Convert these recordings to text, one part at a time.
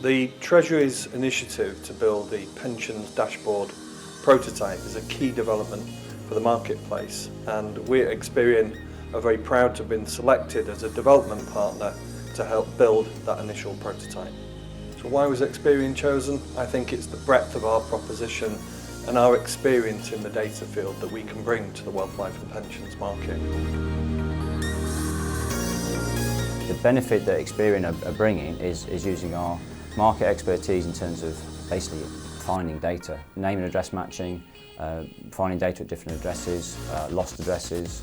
The Treasury's initiative to build the pensions dashboard prototype is a key development for the marketplace, and we at Experian are very proud to have been selected as a development partner to help build that initial prototype. So why was Experian chosen? I think it's the breadth of our proposition and our experience in the data field that we can bring to the wealth, life and pensions market. The benefit that Experian are bringing is using our market expertise in terms of basically finding data, name and address matching, finding data at different addresses, lost addresses,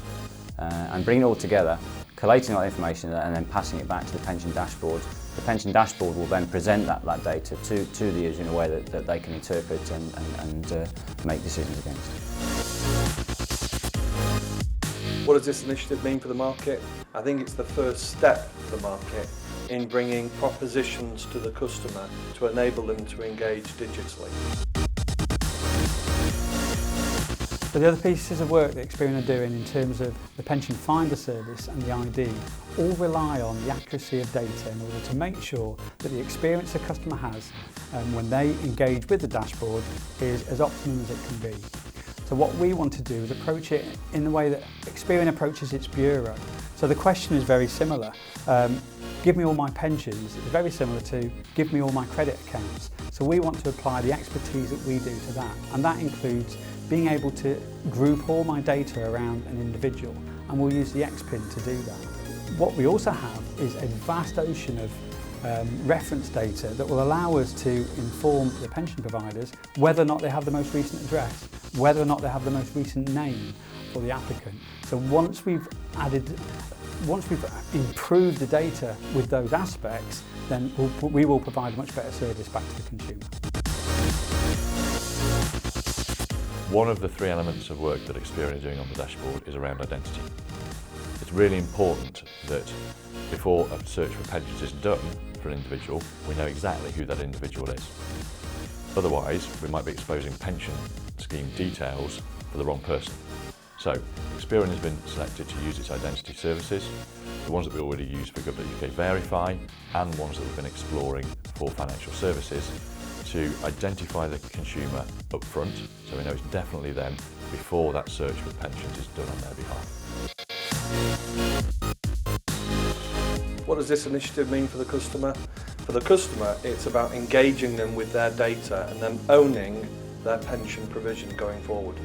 and bringing it all together, collating that information and then passing it back to the pension dashboard. The pension dashboard will then present that data to the user in a way that they can interpret and make decisions against. What does this initiative mean for the market? I think it's the first step for the market in bringing propositions to the customer to enable them to engage digitally. So the other pieces of work that Experian are doing in terms of the pension finder service and the ID all rely on the accuracy of data in order to make sure that the experience the customer has when they engage with the dashboard is as optimum as it can be. So what we want to do is approach it in the way that Experian approaches its bureau. So the question is very similar. Give me all my pensions is very similar to give me all my credit accounts. So we want to apply the expertise that we do to that, and that includes being able to group all my data around an individual, and we'll use the XPIN to do that. What we also have is a vast ocean of reference data that will allow us to inform the pension providers whether or not they have the most recent address, whether or not they have the most recent name for the applicant. So once we've improved the data with those aspects, then we will provide a much better service back to the consumer. One of the three elements of work that Experian is doing on the dashboard is around identity. It's really important that before a search for pensions is done for an individual, we know exactly who that individual is. Otherwise, we might be exposing pension scheme details for the wrong person. So, Experian has been selected to use its identity services, the ones that we already use for Gov.uk Verify, and ones that we've been exploring for financial services, to identify the consumer up front, so we know it's definitely them before that search for pensions is done on their behalf. What does this initiative mean for the customer? For the customer, it's about engaging them with their data and then owning their pension provision going forward.